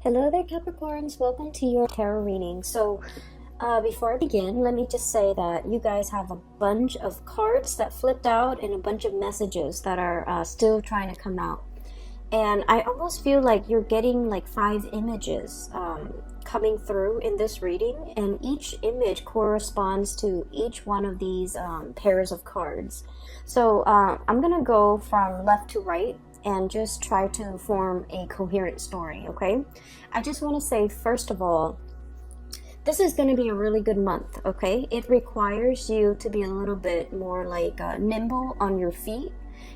Hello there, Capricorns. Welcome to your tarot reading. Before I begin, let me just say that you guys have a bunch of cards that flipped out and a bunch of messages that are still trying to come out. And I almost feel like you're getting like 5 images coming through in this reading, and each image corresponds to each one of these pairs of cards. I'm going to go from left to right and just try to form a coherent story, okay? I just want to say, first of all, this is going to be a really good month, okay? It requires you to be a little bit more like nimble on your feet.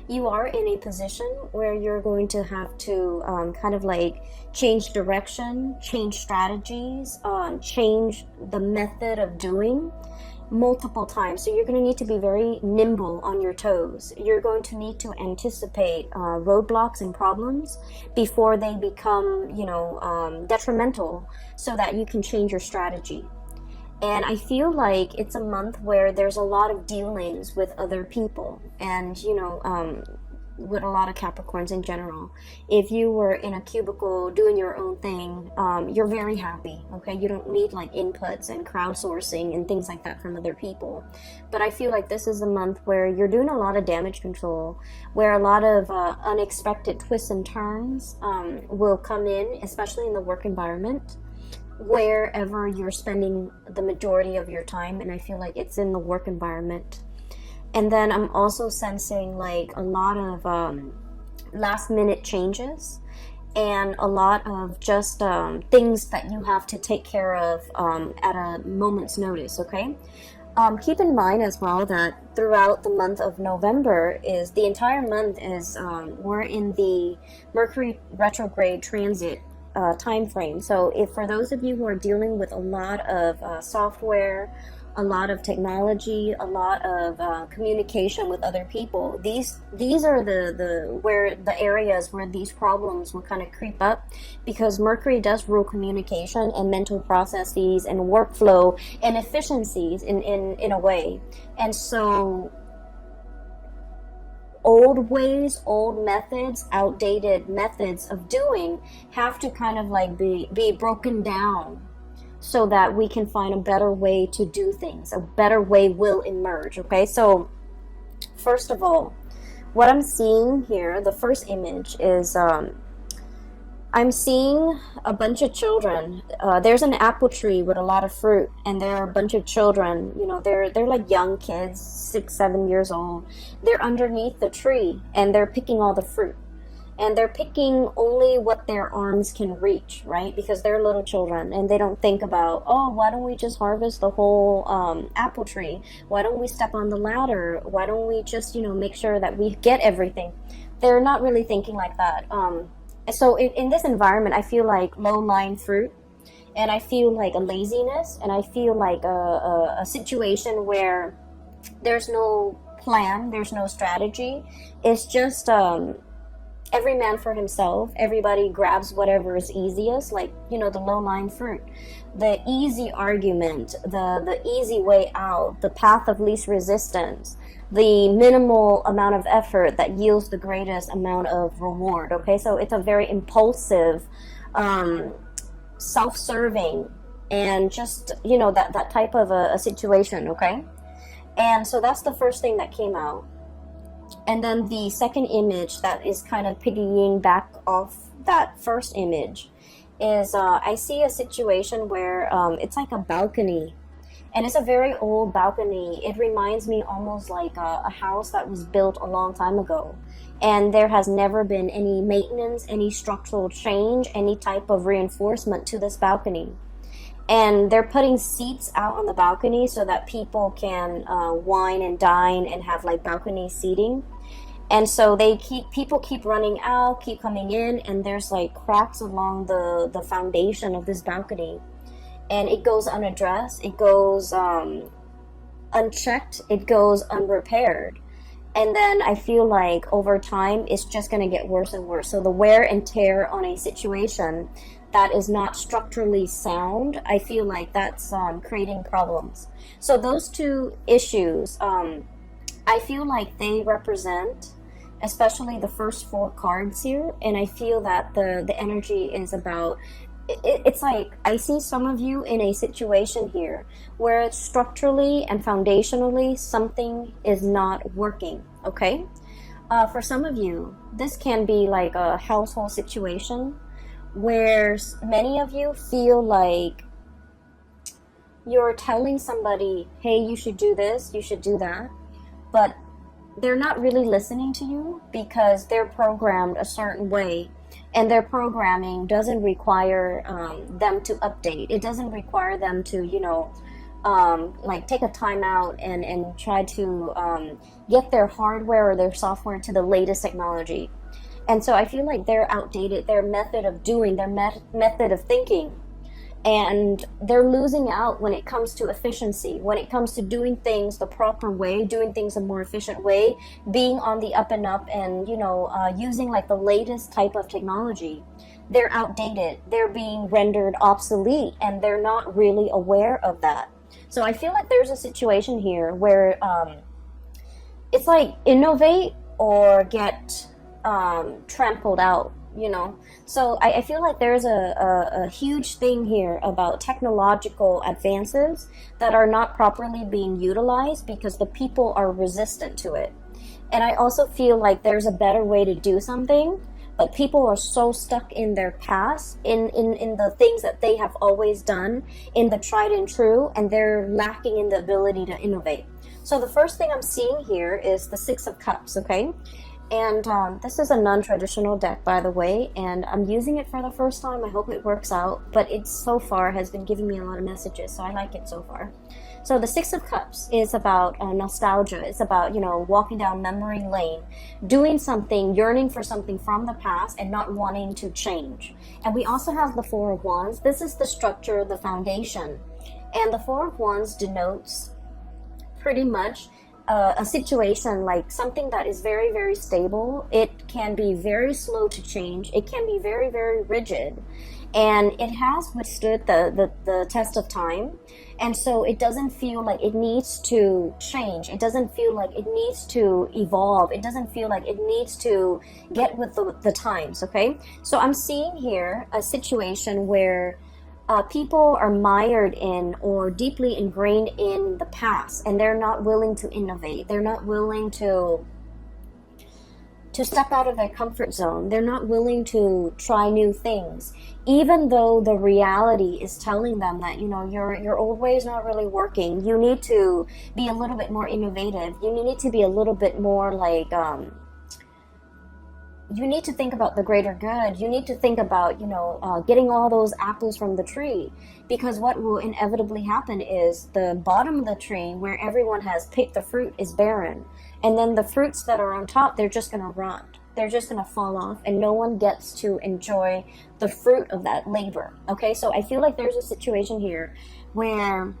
You are in a position where you're going to have to kind of like change direction, change strategies, change the method of doing multiple times. So you're going to need to be very nimble on your toes. You're going to need to anticipate roadblocks and problems before they become, detrimental, so that you can change your strategy. And I feel like it's a month where there's a lot of dealings with other people, and with a lot of Capricorns in general. If you were in a cubicle doing your own thing, you're very happy, okay? You don't need like inputs and crowdsourcing and things like that from other people. But I feel like this is a month where you're doing a lot of damage control, where a lot of unexpected twists and turns will come in, especially in the work environment, wherever you're spending the majority of your time. And I feel like it's in the work environment. And then I'm also sensing like a lot of last minute changes and a lot of just things that you have to take care of at a moment's notice, okay? Keep in mind as well that throughout the month of November, is the entire month is we're in the Mercury retrograde transit time frame. So if for those of you who are dealing with a lot of software, a lot of technology, a lot of communication with other people, these are the areas where these problems will kind of creep up, because Mercury does rule communication and mental processes and workflow and efficiencies in a way. And so old ways, old methods, outdated methods of doing have to kind of like be broken down, so that we can find a better way to do things. A better way will emerge, okay? So first of all, what I'm seeing here, the first image is I'm seeing a bunch of children. There's an apple tree with a lot of fruit, and there are a bunch of children. They're like young kids, 6, 7 years old. They're underneath the tree, and they're picking all the fruit. And they're picking only what their arms can reach, right? Because they're little children, and they don't think about, oh, why don't we just harvest the whole apple tree? Why don't we step on the ladder? Why don't we just, make sure that we get everything? They're not really thinking like that. So in this environment, I feel like low-lying fruit, and I feel like a laziness, and I feel like a situation where there's no plan, there's no strategy. It's just every man for himself. Everybody grabs whatever is easiest, like, the low-lying fruit. The easy argument, the easy way out, the path of least resistance, the minimal amount of effort that yields the greatest amount of reward, okay? So it's a very impulsive, self-serving, and just, that type of a situation, okay? And so that's the first thing that came out. And then the second image that is kind of piggying back off that first image is I see a situation where it's like a balcony, and it's a very old balcony. It reminds me almost like a house that was built a long time ago, and there has never been any maintenance, any structural change, any type of reinforcement to this balcony. And they're putting seats out on the balcony so that people can wine and dine and have like balcony seating. And so people keep running out, keep coming in, and there's like cracks along the foundation of this balcony. And it goes unaddressed, it goes unchecked, it goes unrepaired. And then I feel like over time, it's just going to get worse and worse. So the wear and tear on a situation that is not structurally sound, I feel like that's creating problems. So those two issues, I feel like they represent, especially the first 4 cards here, and I feel that the energy is about it's like I see some of you in a situation here where structurally and foundationally something is not working, okay? For some of you, this can be like a household situation where many of you feel like you're telling somebody, hey, you should do this, you should do that, but they're not really listening to you because they're programmed a certain way, and their programming doesn't require them to update. It doesn't require them to, like take a time out and try to get their hardware or their software to the latest technology. And so I feel like they're outdated, their method of doing, their method of thinking. And they're losing out when it comes to efficiency, when it comes to doing things the proper way, doing things a more efficient way, being on the up and up, and using like the latest type of technology. They're outdated, they're being rendered obsolete, and they're not really aware of that. So I feel like there's a situation here where it's like innovate or get trampled out. So I feel like there's a huge thing here about technological advances that are not properly being utilized because the people are resistant to it. And I also feel like there's a better way to do something, but people are so stuck in their past, in the things that they have always done, in the tried and true, and they're lacking in the ability to innovate. So the first thing I'm seeing here is the Six of Cups, okay? And this is a non-traditional deck, by the way, and I'm using it for the first time. I hope it works out, but it so far has been giving me a lot of messages, so I like it so far. So the Six of Cups is about nostalgia. It's about, walking down memory lane, doing something, yearning for something from the past and not wanting to change. And we also have the Four of Wands. This is the structure, the foundation. And the Four of Wands denotes pretty much a situation like something that is very, very stable. It can be very slow to change. It can be very, very rigid. And it has withstood the test of time. And so it doesn't feel like it needs to change. It doesn't feel like it needs to evolve. It doesn't feel like it needs to get with the times, okay? So I'm seeing here a situation where people are mired in or deeply ingrained in the past, and they're not willing to innovate. They're not willing to step out of their comfort zone. They're not willing to try new things, even though the reality is telling them that, your old way is not really working. You need to be a little bit more innovative. You need to be a little bit more like, you need to think about the greater good. You need to think about, getting all those apples from the tree, because what will inevitably happen is the bottom of the tree where everyone has picked the fruit is barren. And then the fruits that are on top, they're just going to rot. They're just going to fall off, and no one gets to enjoy the fruit of that labor. Okay, so I feel like there's a situation here where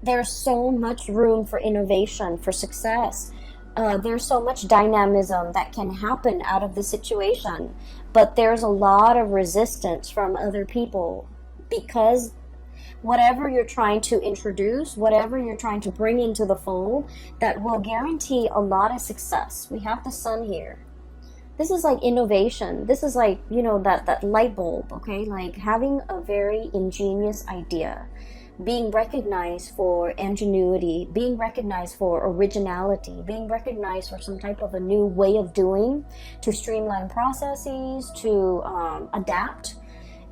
there's so much room for innovation, for success. There's so much dynamism that can happen out of the situation, but there's a lot of resistance from other people because whatever you're trying to introduce, whatever you're trying to bring into the fold, that will guarantee a lot of success. We have the Sun here. This is like innovation. This is like, that light bulb, okay? Like having a very ingenious idea, being recognized for ingenuity, being recognized for originality, being recognized for some type of a new way of doing, to streamline processes, to adapt,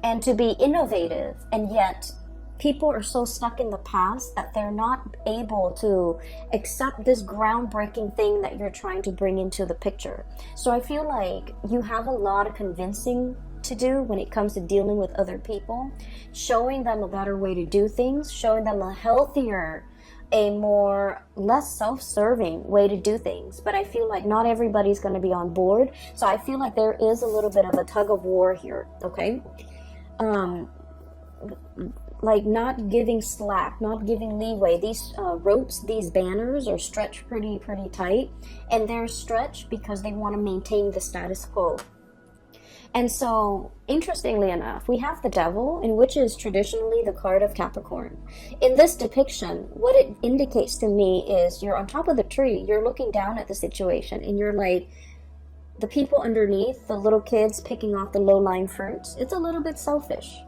and to be innovative. And yet people are so stuck in the past that they're not able to accept this groundbreaking thing that you're trying to bring into the picture. So I feel like you have a lot of convincing to do when it comes to dealing with other people, showing them a better way to do things, showing them a healthier, a more less self-serving way to do things. But I feel like not everybody's going to be on board. So I feel like there is a little bit of a tug of war here, okay? Like not giving slack, not giving leeway. These ropes, these banners are stretched pretty tight, and they're stretched because they want to maintain the status quo. And so, interestingly enough, we have the Devil, in which is traditionally the card of Capricorn. In this depiction, what it indicates to me is you're on top of the tree, you're looking down at the situation, and you're like, the people underneath, the little kids picking off the low-lying fruits, it's a little bit selfish.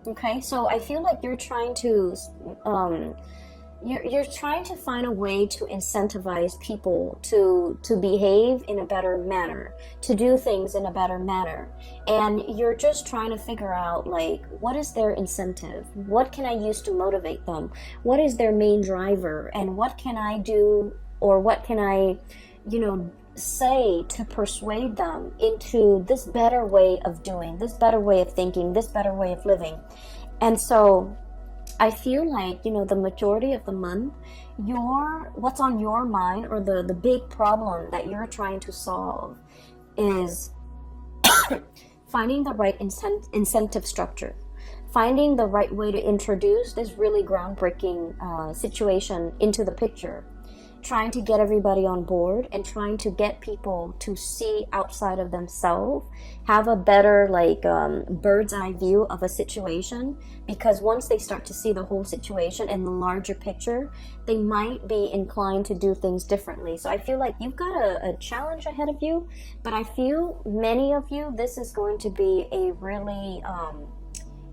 Okay, so I feel like you're trying to you're trying to find a way to incentivize people to behave in a better manner, to do things in a better manner, and you're just trying to figure out, like, what is their incentive, what can I use to motivate them, what is their main driver, and what can I do, or what can I, say to persuade them into this better way of doing, this better way of thinking, this better way of living. And so I feel like, the majority of the month, what's on your mind, or the big problem that you're trying to solve, is finding the right incentive structure, finding the right way to introduce this really groundbreaking situation into the picture, trying to get everybody on board, and trying to get people to see outside of themselves, have a better bird's eye view of a situation, because once they start to see the whole situation and the larger picture, they might be inclined to do things differently. So I feel like you've got a challenge ahead of you, but I feel many of you, this is going to be a really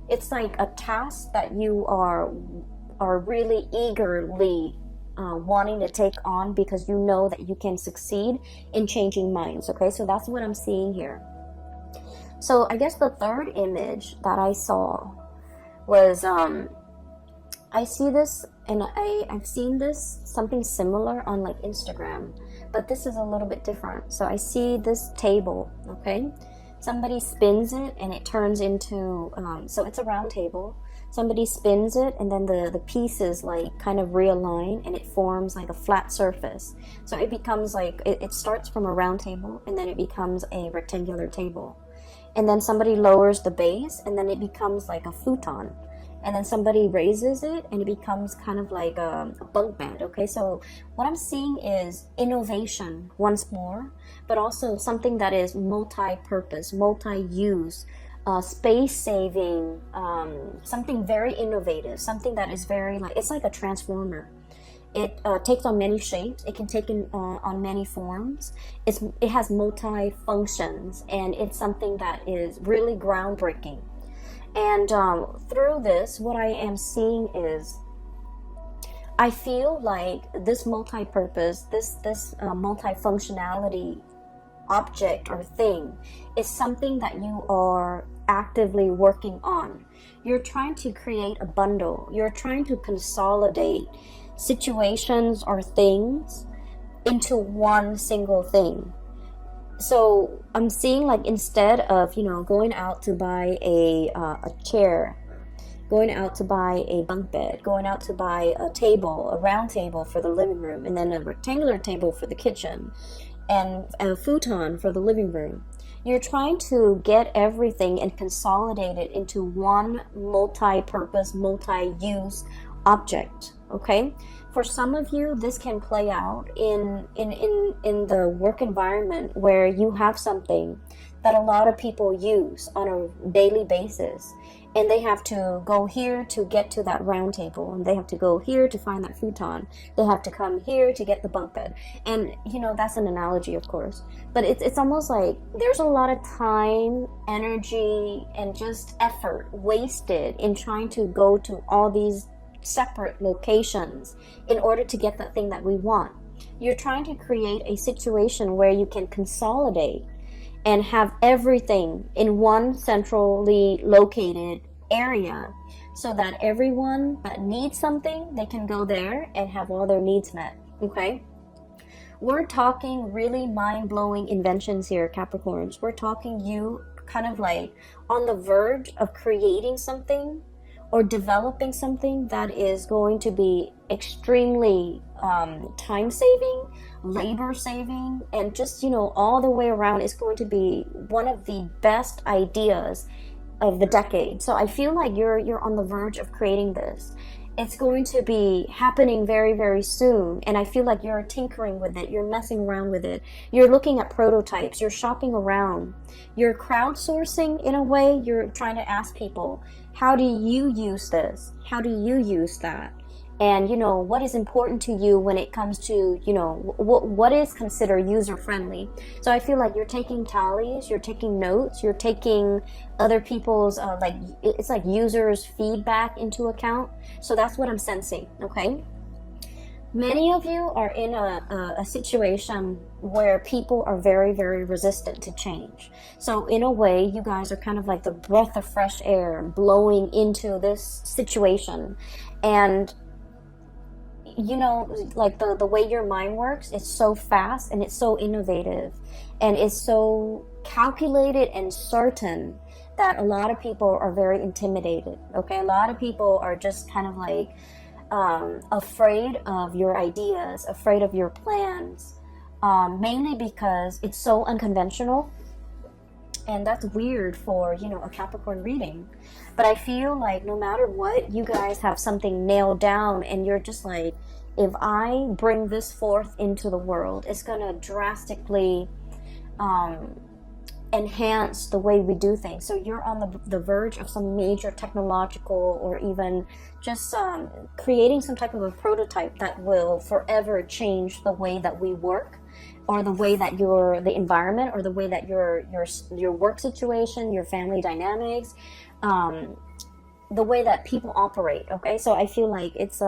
it's like a task that you are really eagerly wanting to take on, because you know that you can succeed in changing minds. Okay, so that's what I'm seeing here. So I guess the third image that I saw was I see this, and I've seen this something similar on Instagram, but this is a little bit different. So I see this table. Okay, somebody spins it and it turns into so it's a round table. Somebody spins it, and then the pieces kind of realign, and it forms like a flat surface. So it becomes it starts from a round table, and then it becomes a rectangular table. And then somebody lowers the base, and then it becomes like a futon. And then somebody raises it, and it becomes kind of like a bunk bed. Okay, so what I'm seeing is innovation once more, but also something that is multi-purpose, multi-use, space-saving, something very innovative, something that is very it's like a transformer. It takes on many shapes. It can take on many forms. It has multi-functions, and it's something that is really groundbreaking. And through this, what I am seeing is, I feel like this multi-purpose, this multi-functionality object or thing is something that you are actively working on. You're trying to create a bundle. You're trying to consolidate situations or things into one single thing. So I'm seeing instead of going out to buy a chair, going out to buy a bunk bed, going out to buy a table, a round table for the living room, and then a rectangular table for the kitchen, and a futon for the living room. You're trying to get everything and consolidate it into one multi-purpose, multi-use object. Okay, for some of you, this can play out in the work environment, where you have something that a lot of people use on a daily basis, and they have to go here to get to that round table, and they have to go here to find that futon, they have to come here to get the bunk bed. And that's an analogy, of course, but it's almost like there's a lot of time, energy, and just effort wasted in trying to go to all these separate locations in order to get that thing that we want. You're trying to create a situation where you can consolidate and have everything in one centrally located area, so that everyone that needs something, they can go there and have all their needs met. Okay, we're talking really mind-blowing inventions here, Capricorns. We're talking you kind of on the verge of creating something or developing something that is going to be extremely time-saving, labor-saving, and just, all the way around is going to be one of the best ideas of the decade. So I feel like you're on the verge of creating this. It's going to be happening very, very soon, and I feel like you're tinkering with it, you're messing around with it, you're looking at prototypes, you're shopping around, you're crowdsourcing in a way. You're trying to ask people, how do you use this? How do you use that? and you know what is important to you when it comes to, you know, what is considered user friendly. So I feel like you're taking tallies, you're taking notes, you're taking other people's like, it's like users feedback into account. So that's what I'm sensing. Okay, many of you are in a situation where people are very, very resistant to change. So in a way, you guys are kind of like the breath of fresh air blowing into this situation. And you know, like the way your mind works, it's so fast and it's so innovative and it's so calculated and certain that a lot of people are very intimidated. Okay, a lot of people are just kind of like afraid of your ideas, afraid of your plans, mainly because it's so unconventional. And that's weird for, you know, a Capricorn reading. But I feel like no matter what, you guys have something nailed down, and you're just like, if I bring this forth into the world, it's going to drastically enhance the way we do things. So you're on the verge of some major technological, or even just creating some type of a prototype that will forever change the way that we work, or the way that the environment, or the way that your work situation, your family dynamics, the way that people operate. Okay, so I feel like it's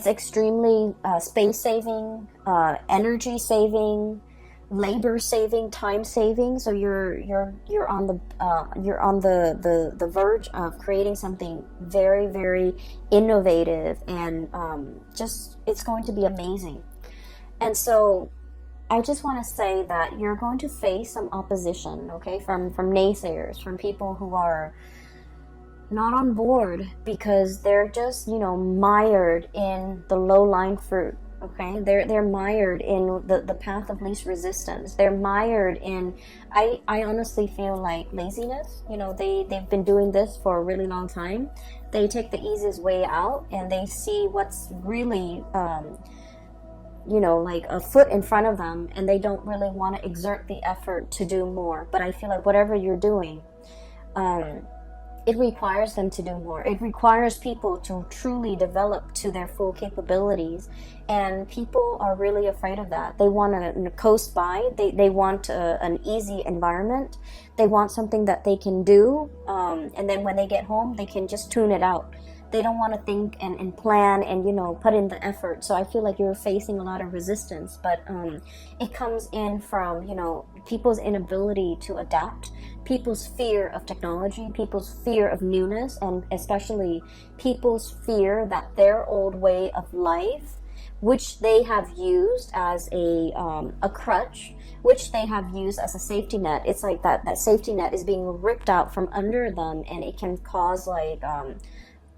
extremely space saving, energy saving, labor saving, time saving. So you're on the verge of creating something very, very innovative, and just, it's going to be amazing. And so I just want to say that you're going to face some opposition, okay, from naysayers, from people who are not on board because they're just, you know, mired in the low-lying fruit. Okay, they're mired in the path of least resistance. They're mired in, I honestly feel like, laziness. You know, they've been doing this for a really long time. They take the easiest way out, and they see what's really you know, like a foot in front of them, and they don't really want to exert the effort to do more. But I feel like whatever you're doing, it requires them to do more. It requires people to truly develop to their full capabilities, and people are really afraid of that. They want to coast by. They want an easy environment. They want something that they can do, and then when they get home, they can just tune it out. They don't want to think and plan and, you know, put in the effort. So I feel like you're facing a lot of resistance, but it comes in from, you know, people's inability to adapt, people's fear of technology, people's fear of newness, and especially people's fear that their old way of life, which they have used as a crutch, which they have used as a safety net, it's like that safety net is being ripped out from under them, and it can cause like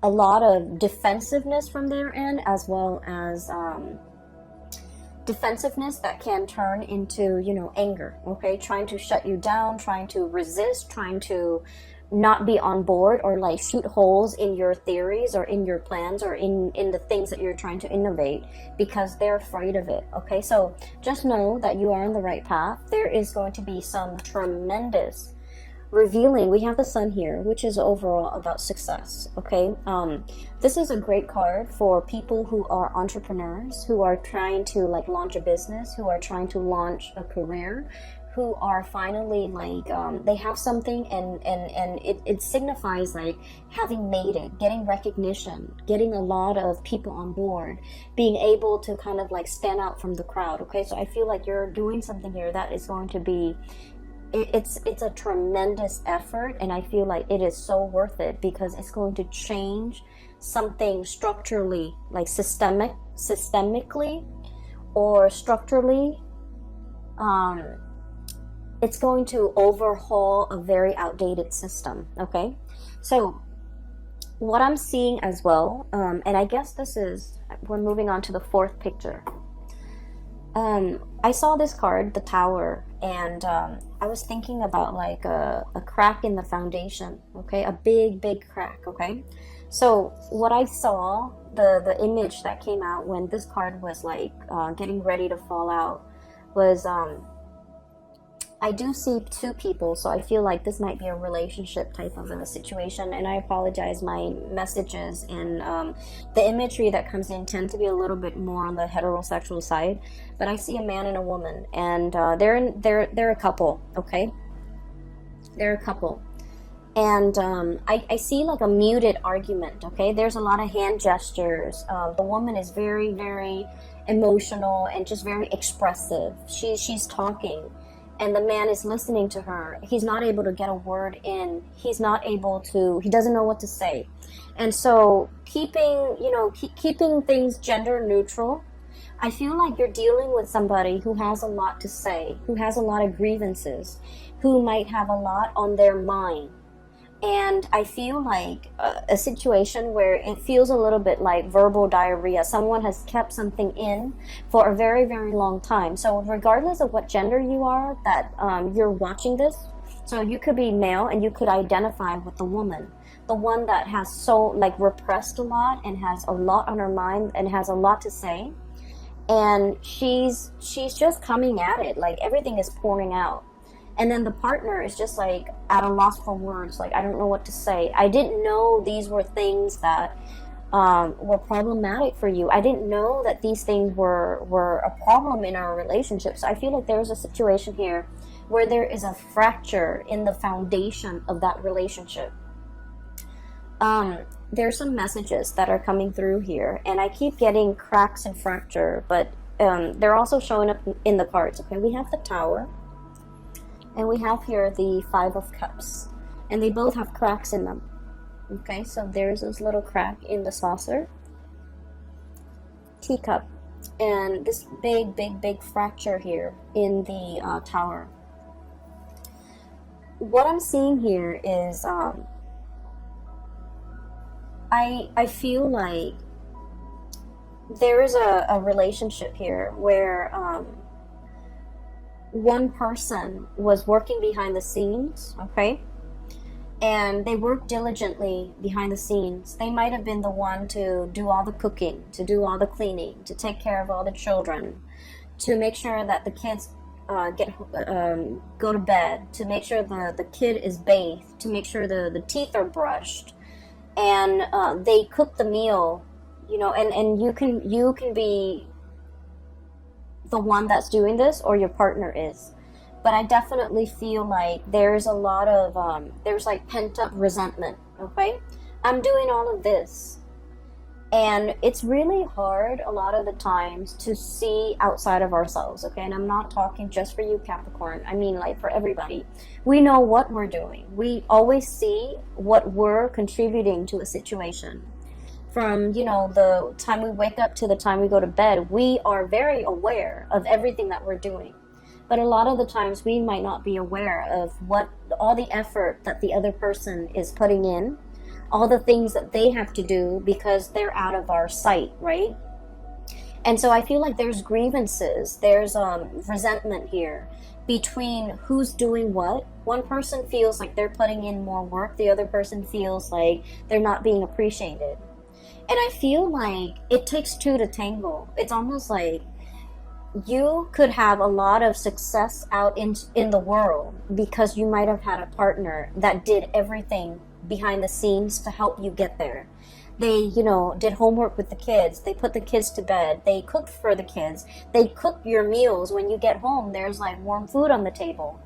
a lot of defensiveness from their end, as well as defensiveness that can turn into, you know, anger. Okay, trying to shut you down, trying to resist, trying to not be on board, or like shoot holes in your theories or in your plans or in the things that you're trying to innovate, because they're afraid of it. Okay, so just know that you are on the right path. There is going to be some tremendous revealing. We have the sun here, which is overall about success. Okay, this is a great card for people who are entrepreneurs, who are trying to like launch a business, who are trying to launch a career, who are finally like they have something, and it signifies like having made it, getting recognition, getting a lot of people on board, being able to kind of like stand out from the crowd. Okay, so I feel like you're doing something here that is going to be, it's a tremendous effort, and I feel like it is so worth it, because it's going to change something structurally, like systemically or structurally. It's going to overhaul a very outdated system. Okay, so what I'm seeing as well, and I guess we're moving on to the fourth picture. I saw this card, the Tower, and I was thinking about like a crack in the foundation. Okay, a big crack. Okay, so what I saw, the image that came out when this card was like getting ready to fall out, was I do see two people, so I feel like this might be a relationship type of a situation. And I apologize, my messages and the imagery that comes in tend to be a little bit more on the heterosexual side. But I see a man and a woman, and they're a couple. Okay, they're a couple, and I see like a muted argument. Okay, there's a lot of hand gestures. The woman is very, very emotional and just very expressive. She's talking, and the man is listening to her. He's not able to get a word in. He doesn't know what to say. And so keeping things gender neutral, I feel like you're dealing with somebody who has a lot to say, who has a lot of grievances, who might have a lot on their mind. And I feel like a situation where it feels a little bit like verbal diarrhea. Someone has kept something in for a very, very long time. So regardless of what gender you are that you're watching this, so you could be male and you could identify with the woman, the one that has so like repressed a lot and has a lot on her mind and has a lot to say. And she's just coming at it, like everything is pouring out. And then the partner is just like at a loss for words, like I don't know what to say. I didn't know these were things that were problematic for you. I didn't know that these things were a problem in our relationship. So I feel like there's a situation here where there is a fracture in the foundation of that relationship. There's some messages that are coming through here, and I keep getting cracks and fracture, but they're also showing up in the cards. Okay, we have the Tower. And we have here the Five of Cups. And they both have cracks in them. Okay, so there's this little crack in the saucer. Teacup. And this big, big, big fracture here in the Tower. What I'm seeing here is I feel like there is a relationship here where one person was working behind the scenes, okay? And they worked diligently behind the scenes. They might have been the one to do all the cooking, to do all the cleaning, to take care of all the children, to make sure that the kids go to bed, to make sure the kid is bathed, to make sure the teeth are brushed. And they cook the meal, and you can be the one that's doing this, or your partner is. But I definitely feel like there's a lot of there's like pent-up resentment. Okay, I'm doing all of this, and it's really hard a lot of the times to see outside of ourselves. Okay, and I'm not talking just for you, Capricorn. I mean, like, for everybody. We know what we're doing. We always see what we're contributing to a situation. From, the time we wake up to the time we go to bed, we are very aware of everything that we're doing. But a lot of the times we might not be aware of all the effort that the other person is putting in, all the things that they have to do because they're out of our sight, right? And so I feel like there's grievances, there's resentment here between who's doing what. One person feels like they're putting in more work, the other person feels like they're not being appreciated. And I feel like it takes two to tango. It's almost like you could have a lot of success out in the world because you might have had a partner that did everything behind the scenes to help you get there. They, did homework with the kids. They put the kids to bed. They cooked for the kids. They cook your meals. When you get home, there's like warm food on the table.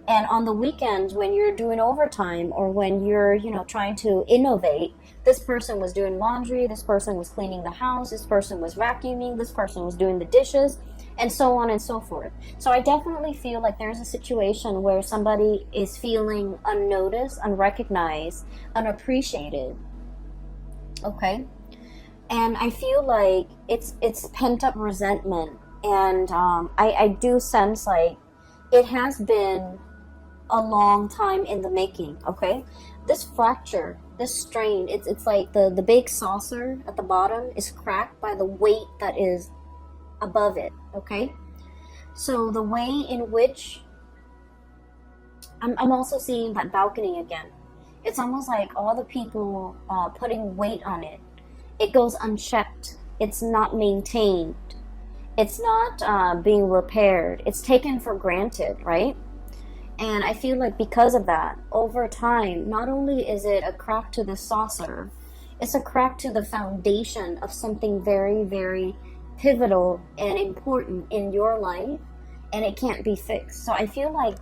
And on the weekends, when you're doing overtime or when you're, trying to innovate, this person was doing laundry, this person was cleaning the house, this person was vacuuming, this person was doing the dishes, and so on and so forth. So I definitely feel like there's a situation where somebody is feeling unnoticed, unrecognized, unappreciated. Okay? And I feel like it's pent-up resentment. And I do sense like it has been a long time in the making, okay? This fracture, this strain, it's like the big saucer at the bottom is cracked by the weight that is above it, okay? So the way in which I'm also seeing that balcony again. It's almost like all the people putting weight on it. It goes unchecked. It's not maintained. It's not being repaired. It's taken for granted, right? And I feel like because of that, over time, not only is it a crack to the saucer, it's a crack to the foundation of something very, very pivotal and important in your life, and it can't be fixed. So I feel like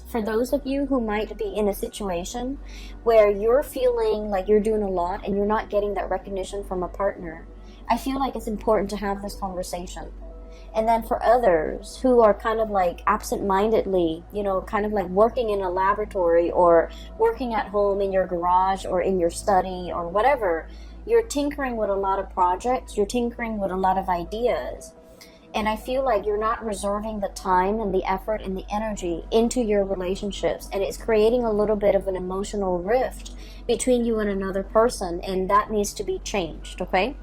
for those of you who might be in a situation where you're feeling like you're doing a lot and you're not getting that recognition from a partner, I feel like it's important to have this conversation. And then for others who are kind of like absent-mindedly, you know, kind of like working in a laboratory or working at home in your garage or in your study or whatever, you're tinkering with a lot of projects, you're tinkering with a lot of ideas. And I feel like you're not reserving the time and the effort and the energy into your relationships. And it's creating a little bit of an emotional rift between you and another person. And that needs to be changed, okay?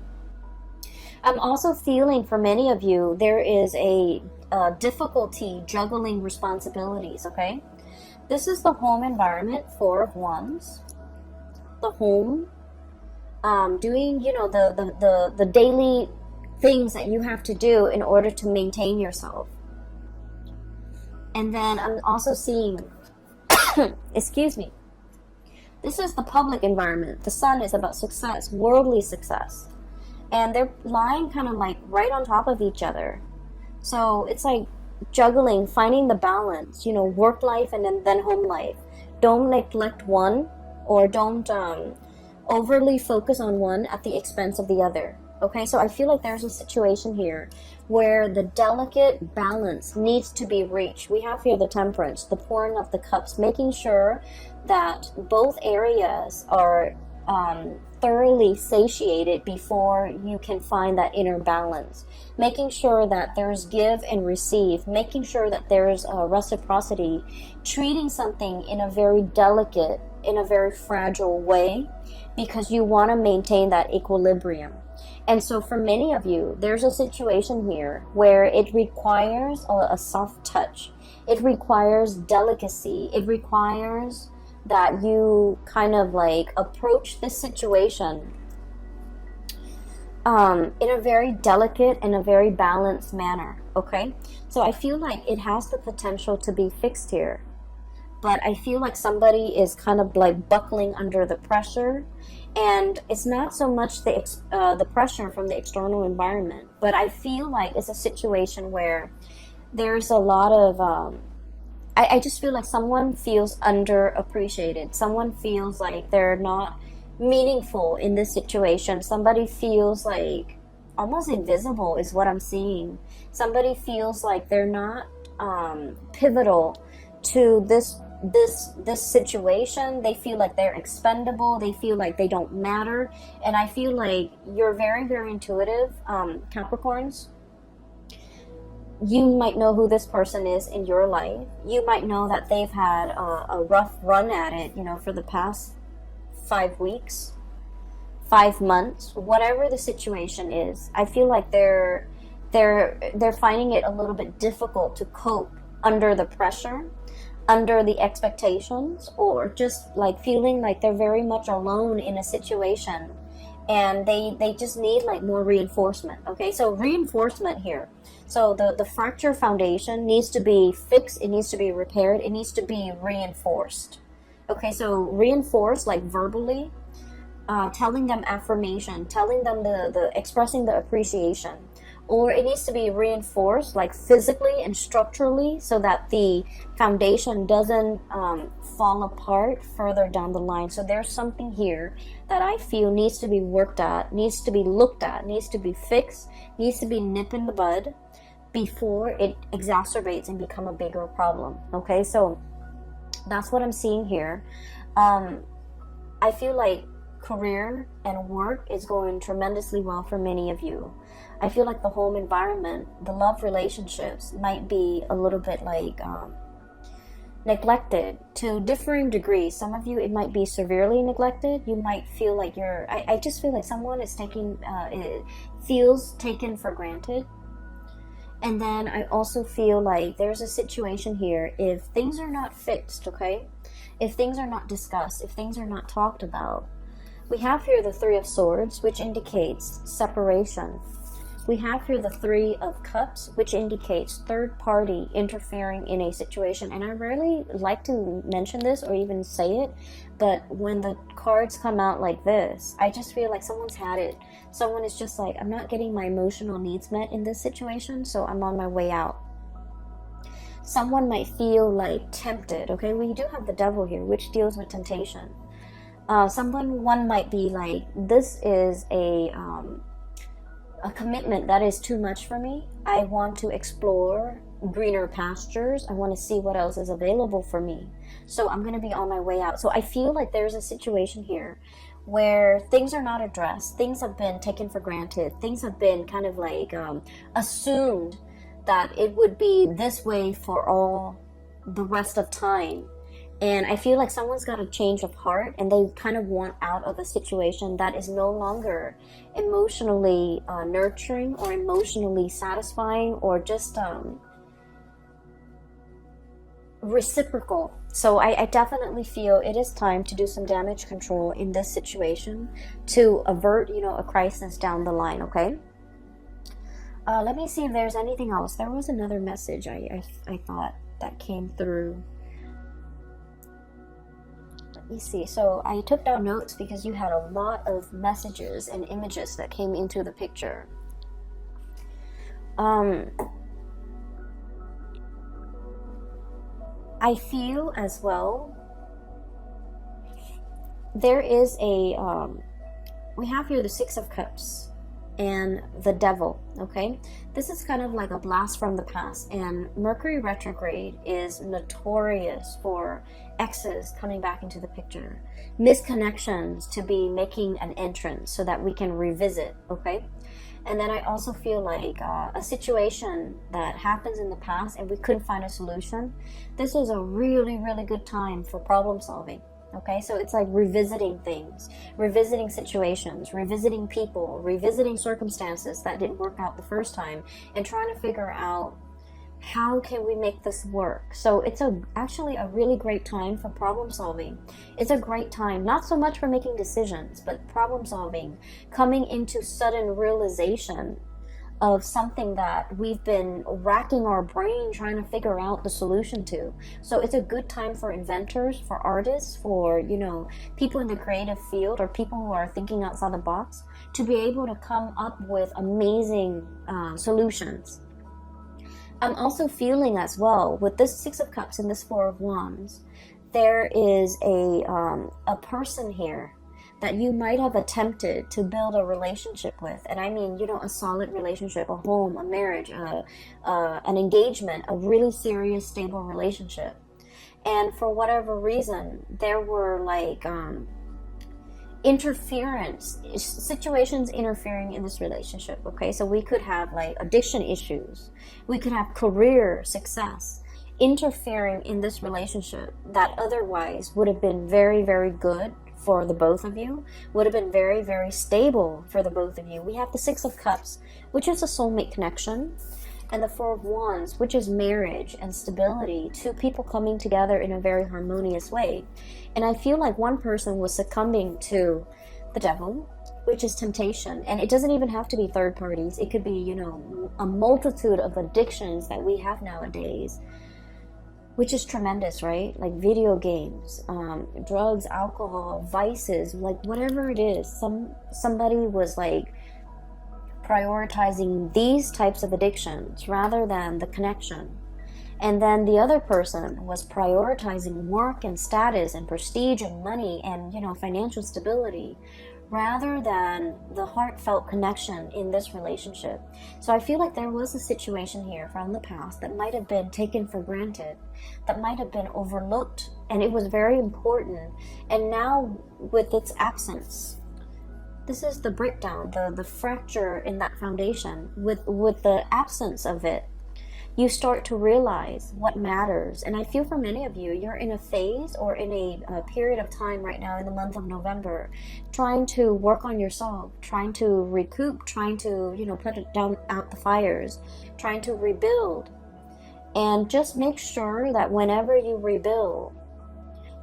I'm also feeling for many of you, there is a difficulty juggling responsibilities, okay? This is the home environment, Four of Wands. The home, doing, you know, the daily things that you have to do in order to maintain yourself. And then I'm also seeing, excuse me, this is the public environment. The sun is about success, worldly success. And they're lying kind of like right on top of each other. So it's like juggling, finding the balance, you know, work life and then home life. Don't neglect one, or don't overly focus on one at the expense of the other. Okay, so I feel like there's a situation here where the delicate balance needs to be reached. We have here the Temperance, the pouring of the cups, making sure that both areas are thoroughly satiated before you can find that inner balance. Making sure that there's give and receive, making sure that there's reciprocity, treating something in a very delicate, in a very fragile way, because you want to maintain that equilibrium. And so for many of you, there's a situation here where it requires a soft touch. It requires delicacy. It requires that you kind of like approach this situation in a very delicate and a very balanced manner, okay? So I feel like it has the potential to be fixed here. But I feel like somebody is kind of like buckling under the pressure. And it's not so much the pressure from the external environment, but I feel like it's a situation where there's a lot of, I just feel like someone feels underappreciated. Someone feels like they're not meaningful in this situation. Somebody feels like almost invisible is what I'm seeing. Somebody feels like they're not pivotal to this situation. They feel like they're expendable. They feel like they don't matter. And I feel like you're very, very intuitive, Capricorns. You might know who this person is in your life. You might know that they've had a rough run at it, you know, for the past 5 weeks, 5 months, whatever the situation is. I feel like they're finding it a little bit difficult to cope under the pressure, under the expectations, or just like feeling like they're very much alone in a situation, and they just need like more reinforcement. Okay, so reinforcement here. So the fracture foundation needs to be fixed, it needs to be repaired, it needs to be reinforced. Okay, so reinforce like verbally, telling them affirmation, telling them the expressing the appreciation. Or it needs to be reinforced like physically and structurally so that the foundation doesn't fall apart further down the line. So there's something here that I feel needs to be worked at, needs to be looked at, needs to be fixed, needs to be nipped in the bud before it exacerbates and become a bigger problem. Okay, so that's what I'm seeing here. I feel like career and work is going tremendously well for many of you. I feel like the home environment, the love relationships might be a little bit like neglected to differing degrees. Some of you, it might be severely neglected. You might feel like I just feel like someone is feels taken for granted. And then I also feel like there's a situation here, if things are not fixed, okay? If things are not discussed, if things are not talked about. We have here the Three of Swords, which indicates separation. we have here the Three of Cups, which indicates third party interfering in a situation. And I rarely like to mention this or even say it, but when the cards come out like this, I just feel like someone's had it. Someone is just like, I'm not getting my emotional needs met in this situation, so I'm on my way out. Someone might feel like tempted, okay? We do have the Devil here, which deals with temptation. One might be like, this is a commitment that is too much for me. I want to explore greener pastures. I want to see what else is available for me. So I'm going to be on my way out. So I feel like there's a situation here where things are not addressed. Things have been taken for granted. Things have been kind of like assumed that it would be this way for all the rest of time. And I feel like someone's got a change of heart and they kind of want out of a situation that is no longer emotionally nurturing or emotionally satisfying or just reciprocal. So I definitely feel it is time to do some damage control in this situation to avert, a crisis down the line, okay? Let me see if there's anything else. There was another message I thought that came through. Let me see. So I took down notes because you had a lot of messages and images that came into the picture. I feel as well there is a we have here the Six of Cups and the Devil, okay? This is kind of like a blast from the past, and Mercury retrograde is notorious for exes coming back into the picture, misconnections to be making an entrance so that we can revisit, okay? And then I also feel like a situation that happens in the past and we couldn't find a solution. This is a really, really good time for problem solving. Okay, so it's like revisiting things, revisiting situations, revisiting people, revisiting circumstances that didn't work out the first time, and trying to figure out how can we make this work. So it's actually a really great time for problem solving. It's a great time, not so much for making decisions, but problem solving, coming into sudden realization of something that we've been racking our brain trying to figure out the solution to. So it's a good time for inventors, for artists, for, people in the creative field or people who are thinking outside the box to be able to come up with amazing solutions. I'm also feeling as well with this Six of Cups and this Four of Wands, there is a person here that you might have attempted to build a relationship with. And I mean, a solid relationship, a home, a marriage, an engagement, a really serious, stable relationship. And for whatever reason, there were like situations interfering in this relationship, okay? So we could have like addiction issues. We could have career success interfering in this relationship that otherwise would have been very, very good for the both of you, would have been very, very stable for the both of you. We have the Six of Cups, which is a soulmate connection, and the Four of Wands, which is marriage and stability, two people coming together in a very harmonious way. And I feel like one person was succumbing to the Devil, which is temptation. And it doesn't even have to be third parties. It could be, a multitude of addictions that we have nowadays, which is tremendous, right? Like video games, drugs, alcohol, vices, like whatever it is. Somebody was like prioritizing these types of addictions rather than the connection. And then the other person was prioritizing work and status and prestige and money and, financial stability rather than the heartfelt connection in this relationship. So I feel like there was a situation here from the past that might have been taken for granted, that might have been overlooked, and it was very important. And now with its absence, this is the breakdown, the fracture in that foundation. With the absence of it, you start to realize what matters. And I feel for many of you, you're in a phase or in a period of time right now in the month of November, trying to work on yourself, trying to recoup, trying to, put it down out the fires, trying to rebuild. And just make sure that whenever you rebuild,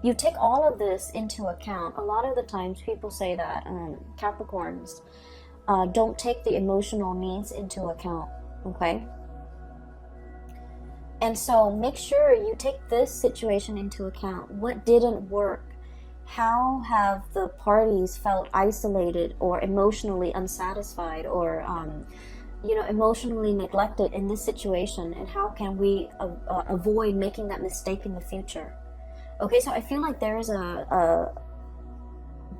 you take all of this into account. A lot of the times people say that Capricorns, don't take the emotional needs into account, okay? And so make sure you take this situation into account. What didn't work? How have the parties felt isolated or emotionally unsatisfied, or emotionally neglected in this situation, and how can we avoid making that mistake in the future? Okay, so I feel like there is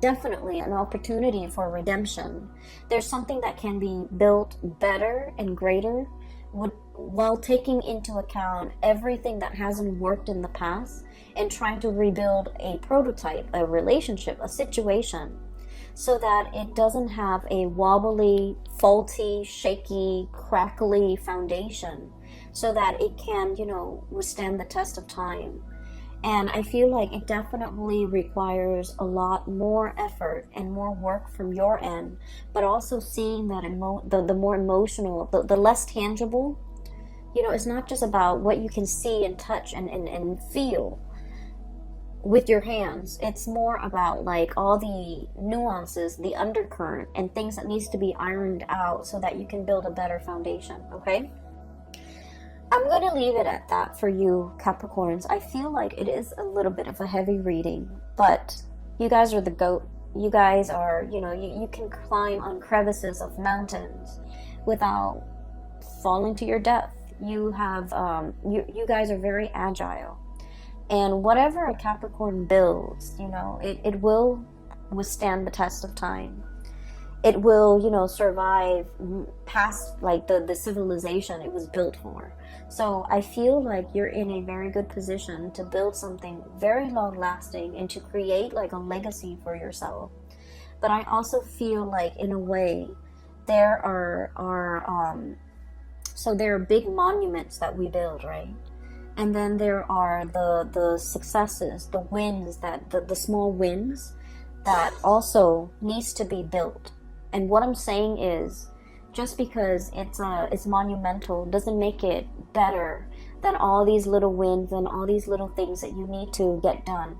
definitely an opportunity for redemption. There's something that can be built better and greater while taking into account everything that hasn't worked in the past and trying to rebuild a prototype, a relationship, a situation, so that it doesn't have a wobbly, faulty, shaky, crackly foundation, so that it can, withstand the test of time. And I feel like it definitely requires a lot more effort and more work from your end, but also seeing that the more emotional, the less tangible, it's not just about what you can see and touch and feel with your hands. It's more about like all the nuances, the undercurrent, and things that needs to be ironed out so that you can build a better foundation, okay? I'm going to leave it at that for you, Capricorns. I feel like it is a little bit of a heavy reading, but you guys are the GOAT. You guys are, you can climb on crevices of mountains without falling to your death. You have, you guys are very agile. And whatever a Capricorn builds, it will withstand the test of time. It will, survive past like the civilization it was built for. So I feel like you're in a very good position to build something very long lasting and to create like a legacy for yourself. But I also feel like in a way there there are big monuments that we build, right? And then there are the successes, the wins, the small wins that also needs to be built. And what I'm saying is, just because it's monumental doesn't make it better than all these little wins and all these little things that you need to get done.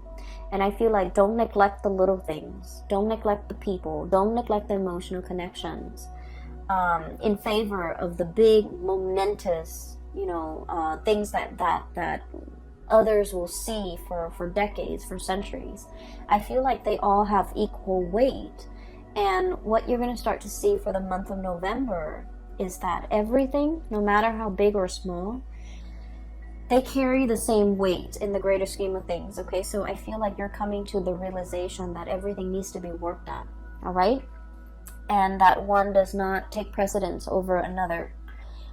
And I feel like don't neglect the little things. Don't neglect the people. Don't neglect the emotional connections in favor of the big, momentous, things that others will see for decades, for centuries. I feel like they all have equal weight. And what you're going to start to see for the month of November is that everything, no matter how big or small, they carry the same weight in the greater scheme of things, okay? So I feel like you're coming to the realization that everything needs to be worked at, all right? And that one does not take precedence over another.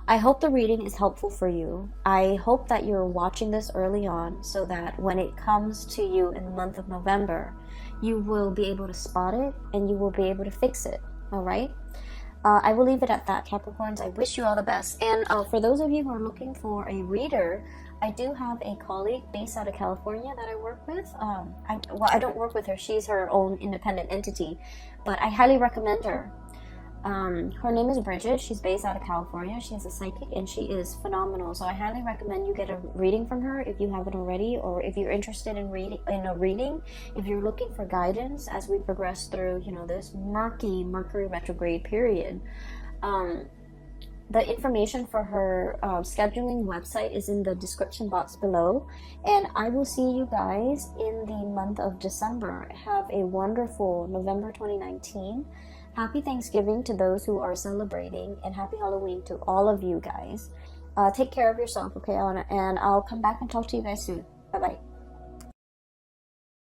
I hope the reading is helpful for you. I hope that you're watching this early on so that when it comes to you in the month of November, you will be able to spot it and you will be able to fix it, all right? I will leave it at that, Capricorns. I wish you all the best. And for those of you who are looking for a reader, I do have a colleague based out of California that I work with. I don't work with her. She's her own independent entity, but I highly recommend her. Her name is Bridget. She's based out of California. She's a psychic and she is phenomenal. So I highly recommend you get a reading from her if you haven't already, or if you're interested in a reading, if you're looking for guidance as we progress through, this murky Mercury retrograde period. The information for her scheduling website is in the description box below. And I will see you guys in the month of December. Have a wonderful November 2019. Happy Thanksgiving to those who are celebrating, and happy Halloween to all of you guys. Take care of yourself, okay? And I'll come back and talk to you guys soon. Bye-bye.